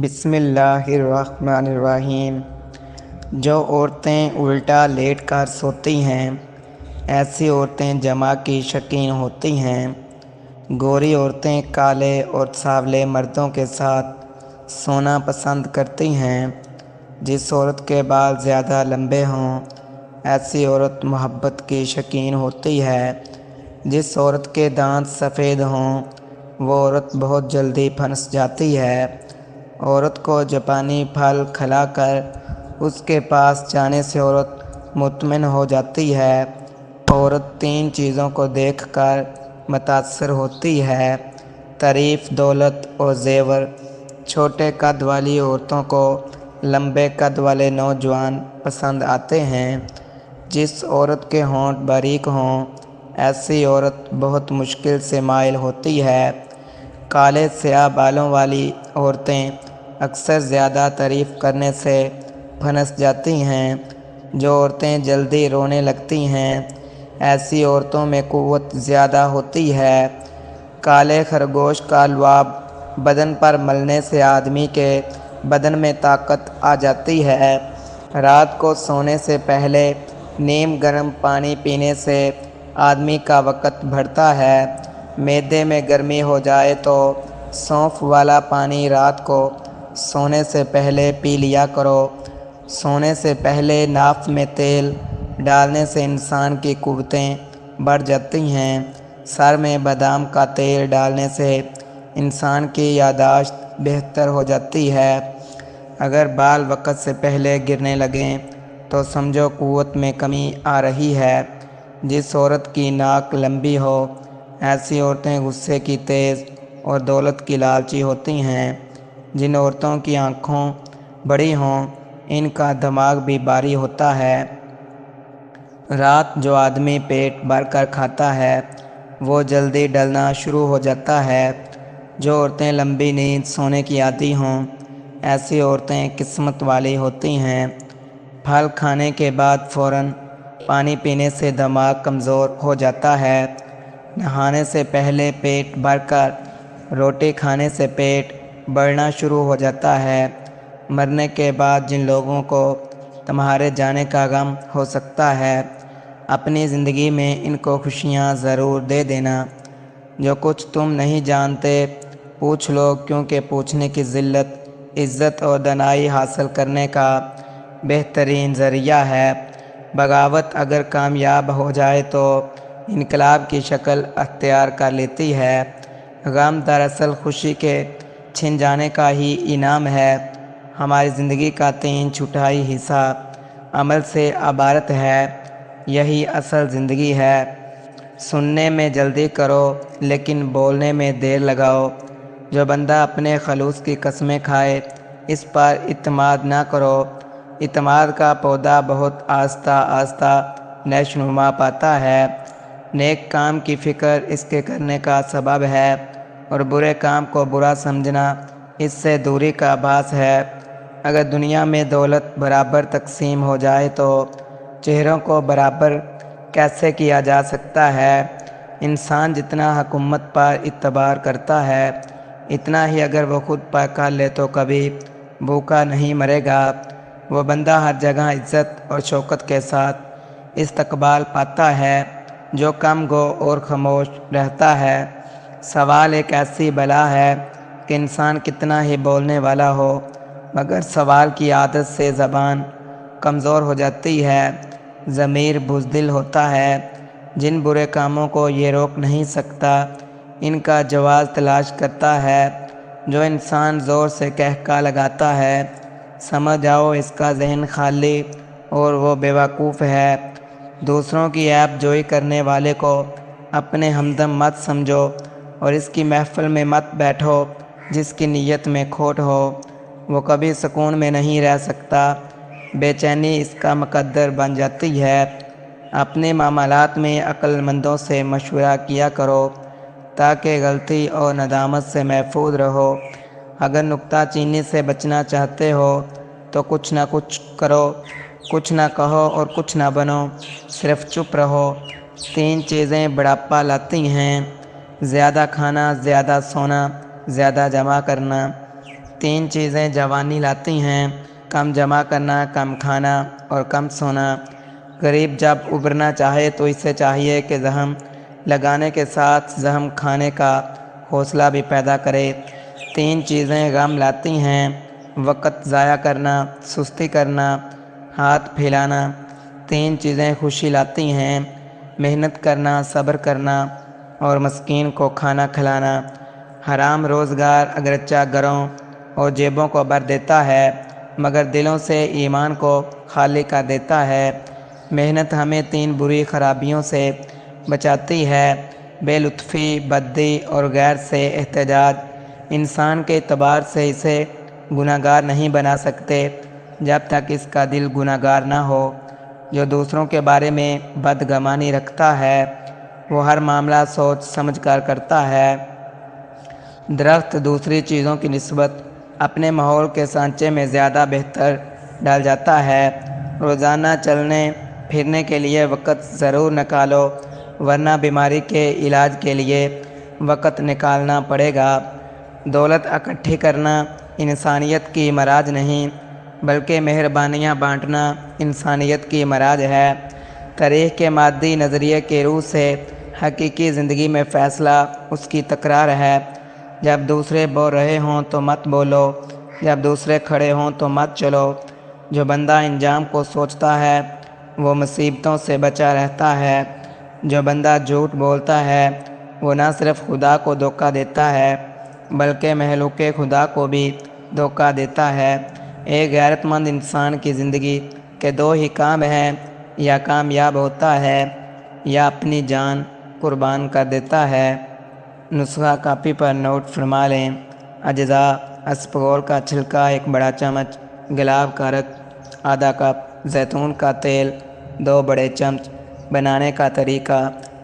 بسم اللہ الرحمن الرحیم۔ جو عورتیں الٹا لیٹ کر سوتی ہیں ایسی عورتیں جماع کی شوقین ہوتی ہیں۔ گوری عورتیں کالے اور سانولے مردوں کے ساتھ سونا پسند کرتی ہیں۔ جس عورت کے بال زیادہ لمبے ہوں ایسی عورت محبت کی شوقین ہوتی ہے۔ جس عورت کے دانت سفید ہوں وہ عورت بہت جلدی پھنس جاتی ہے۔ عورت کو جاپانی پھل کھلا کر اس کے پاس جانے سے عورت مطمئن ہو جاتی ہے۔ عورت 3 چیزوں کو دیکھ کر متاثر ہوتی ہے: تعریف، دولت اور زیور۔ چھوٹے قد والی عورتوں کو لمبے قد والے نوجوان پسند آتے ہیں۔ جس عورت کے ہونٹ باریک ہوں ایسی عورت بہت مشکل سے مائل ہوتی ہے۔ کالے سیاہ بالوں والی عورتیں اکثر زیادہ تعریف کرنے سے پھنس جاتی ہیں۔ جو عورتیں جلدی رونے لگتی ہیں ایسی عورتوں میں قوت زیادہ ہوتی ہے۔ کالے خرگوش کا لعاب بدن پر ملنے سے آدمی کے بدن میں طاقت آ جاتی ہے۔ رات کو سونے سے پہلے نیم گرم پانی پینے سے آدمی کا وقت بڑھتا ہے۔ معدے میں گرمی ہو جائے تو سونف والا پانی رات کو سونے سے پہلے پی لیا کرو۔ سونے سے پہلے ناف میں تیل ڈالنے سے انسان کی قوتیں بڑھ جاتی ہیں۔ سر میں بادام کا تیل ڈالنے سے انسان کی یادداشت بہتر ہو جاتی ہے۔ اگر بال وقت سے پہلے گرنے لگیں تو سمجھو قوت میں کمی آ رہی ہے۔ جس عورت کی ناک لمبی ہو ایسی عورتیں غصے کی تیز اور دولت کی لالچی ہوتی ہیں۔ جن عورتوں کی آنکھوں بڑی ہوں ان کا دماغ بھی بھاری ہوتا ہے۔ رات جو آدمی پیٹ بھر کر کھاتا ہے وہ جلدی ڈلنا شروع ہو جاتا ہے۔ جو عورتیں لمبی نیند سونے کی عادی ہوں ایسی عورتیں قسمت والی ہوتی ہیں۔ پھل کھانے کے بعد فوراً پانی پینے سے دماغ کمزور ہو جاتا ہے۔ نہانے سے پہلے پیٹ بھر کر روٹی کھانے سے پیٹ بڑھنا شروع ہو جاتا ہے۔ مرنے کے بعد جن لوگوں کو تمہارے جانے کا غم ہو سکتا ہے اپنی زندگی میں ان کو خوشیاں ضرور دے دینا۔ جو کچھ تم نہیں جانتے پوچھ لو، کیونکہ پوچھنے کی ذلت عزت اور دانائی حاصل کرنے کا بہترین ذریعہ ہے۔ بغاوت اگر کامیاب ہو جائے تو انقلاب کی شکل اختیار کر لیتی ہے۔ غم دراصل خوشی کے چھن جانے کا ہی انعام ہے۔ ہماری زندگی کا 3/4 حصہ عمل سے عبارت ہے۔ یہی اصل زندگی ہے۔ سننے میں جلدی کرو لیکن بولنے میں دیر لگاؤ۔ جو بندہ اپنے خلوص کی قسمیں کھائے اس پر اعتماد نہ کرو۔ اعتماد کا پودا بہت آہستہ آہستہ نشوونما پاتا ہے۔ نیک کام کی فکر اس کے کرنے کا سبب ہے اور برے کام کو برا سمجھنا اس سے دوری کا باعث ہے۔ اگر دنیا میں دولت برابر تقسیم ہو جائے تو چہروں کو برابر کیسے کیا جا سکتا ہے؟ انسان جتنا حکومت پر اعتبار کرتا ہے اتنا ہی اگر وہ خود پر کر لے تو کبھی بھوکا نہیں مرے گا۔ وہ بندہ ہر جگہ عزت اور شوکت کے ساتھ استقبال پاتا ہے جو کم گو اور خاموش رہتا ہے۔ سوال ایک ایسی بلا ہے کہ انسان کتنا ہی بولنے والا ہو مگر سوال کی عادت سے زبان کمزور ہو جاتی ہے۔ ضمیر بزدل ہوتا ہے۔ جن برے کاموں کو یہ روک نہیں سکتا ان کا جواز تلاش کرتا ہے۔ جو انسان زور سے قہقہ لگاتا ہے سمجھ جاؤ اس کا ذہن خالی اور وہ بیوقوف ہے۔ دوسروں کی عیب جوئی کرنے والے کو اپنے ہمدم مت سمجھو اور اس کی محفل میں مت بیٹھو جس کی نیت میں کھوٹ ہو۔ وہ کبھی سکون میں نہیں رہ سکتا۔ بے چینی اس کا مقدر بن جاتی ہے۔ اپنے معاملات میں عقل مندوں سے مشورہ کیا کرو تاکہ غلطی اور ندامت سے محفوظ رہو۔ اگر نکتہ چینی سے بچنا چاہتے ہو تو کچھ نہ کچھ کرو، کچھ نہ کہو اور کچھ نہ بنو، صرف چپ رہو۔ 3 چیزیں بڑھاپا لاتی ہیں: زیادہ کھانا، زیادہ سونا، زیادہ جمع کرنا۔ 3 چیزیں جوانی لاتی ہیں: کم جمع کرنا، کم کھانا اور کم سونا۔ غریب جب ابھرنا چاہے تو اسے چاہیے کہ زحم لگانے کے ساتھ زحم کھانے کا حوصلہ بھی پیدا کرے۔ 3 چیزیں غم لاتی ہیں: وقت ضائع کرنا، سستی کرنا، ہاتھ پھیلانا۔ 3 چیزیں خوشی لاتی ہیں: محنت کرنا، صبر کرنا اور مسکین کو کھانا کھلانا۔ حرام روزگار اگرچہ گھروں اور جیبوں کو بھر دیتا ہے مگر دلوں سے ایمان کو خالی کر دیتا ہے۔ محنت ہمیں 3 بری خرابیوں سے بچاتی ہے: بے لطفی، بدی اور غیر سے احتجاج۔ انسان کے اعتبار سے اسے گنہگار نہیں بنا سکتے جب تک اس کا دل گنہگار نہ ہو۔ جو دوسروں کے بارے میں بدگمانی رکھتا ہے وہ ہر معاملہ سوچ سمجھ کر کرتا ہے۔ درخت دوسری چیزوں کی نسبت اپنے ماحول کے سانچے میں زیادہ بہتر ڈھل جاتا ہے۔ روزانہ چلنے پھرنے کے لیے وقت ضرور نکالو ورنہ بیماری کے علاج کے لیے وقت نکالنا پڑے گا۔ دولت اکٹھی کرنا انسانیت کی معراج نہیں بلکہ مہربانیاں بانٹنا انسانیت کی معراج ہے۔ تاریخ کے مادی نظریے کے روح سے حقیقی زندگی میں فیصلہ اس کی تکرار ہے: جب دوسرے بول رہے ہوں تو مت بولو، جب دوسرے کھڑے ہوں تو مت چلو۔ جو بندہ انجام کو سوچتا ہے وہ مصیبتوں سے بچا رہتا ہے۔ جو بندہ جھوٹ بولتا ہے وہ نہ صرف خدا کو دھوکہ دیتا ہے بلکہ مخلوق خدا کو بھی دھوکہ دیتا ہے۔ ایک غیرت مند انسان کی زندگی کے 2 ہی کام ہیں: یا کامیاب ہوتا ہے یا اپنی جان قربان کر دیتا ہے۔ نسخہ کاپی پر نوٹ فرما لیں۔ اجزاء: اسپغول کا چھلکا 1 بڑا چمچ، گلاب کا رق آدھا کپ، زیتون کا تیل 2 بڑے چمچ۔ بنانے کا طریقہ: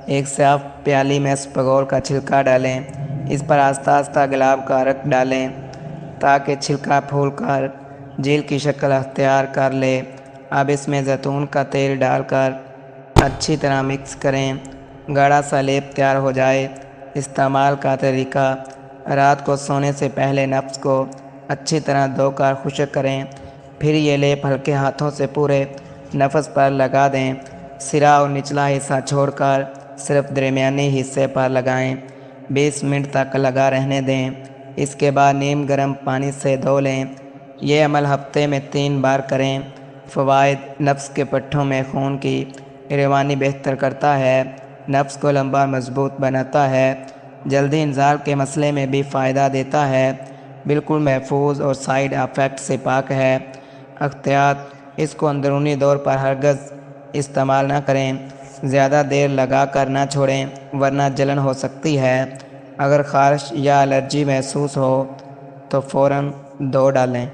ایک صاف پیالی میں اسپغول کا چھلکا ڈالیں، اس پر آہستہ آہستہ گلاب کا رق ڈالیں تاکہ چھلکا پھول کر جیل کی شکل اختیار کر لے۔ اب اس میں زیتون کا تیل ڈال کر اچھی طرح مکس کریں، گاڑھا سا لیپ تیار ہو جائے۔ استعمال کا طریقہ: رات کو سونے سے پہلے نفس کو اچھی طرح دھو کر خشک کریں، پھر یہ لیپ ہلکے ہاتھوں سے پورے نفس پر لگا دیں۔ سرا اور نچلا حصہ چھوڑ کر صرف درمیانی حصے پر لگائیں، 20 منٹ تک لگا رہنے دیں، اس کے بعد نیم گرم پانی سے دھو لیں۔ یہ عمل ہفتے میں 3 بار کریں۔ فوائد: نفس کے پٹھوں میں خون کی روانی بہتر کرتا ہے، نفس کو لمبا مضبوط بناتا ہے، جلدی انزال کے مسئلے میں بھی فائدہ دیتا ہے، بالکل محفوظ اور سائیڈ افیکٹ سے پاک ہے۔ احتیاط: اس کو اندرونی طور پر ہرگز استعمال نہ کریں، زیادہ دیر لگا کر نہ چھوڑیں ورنہ جلن ہو سکتی ہے۔ اگر خارش یا الرجی محسوس ہو تو فوراً دھو ڈالیں۔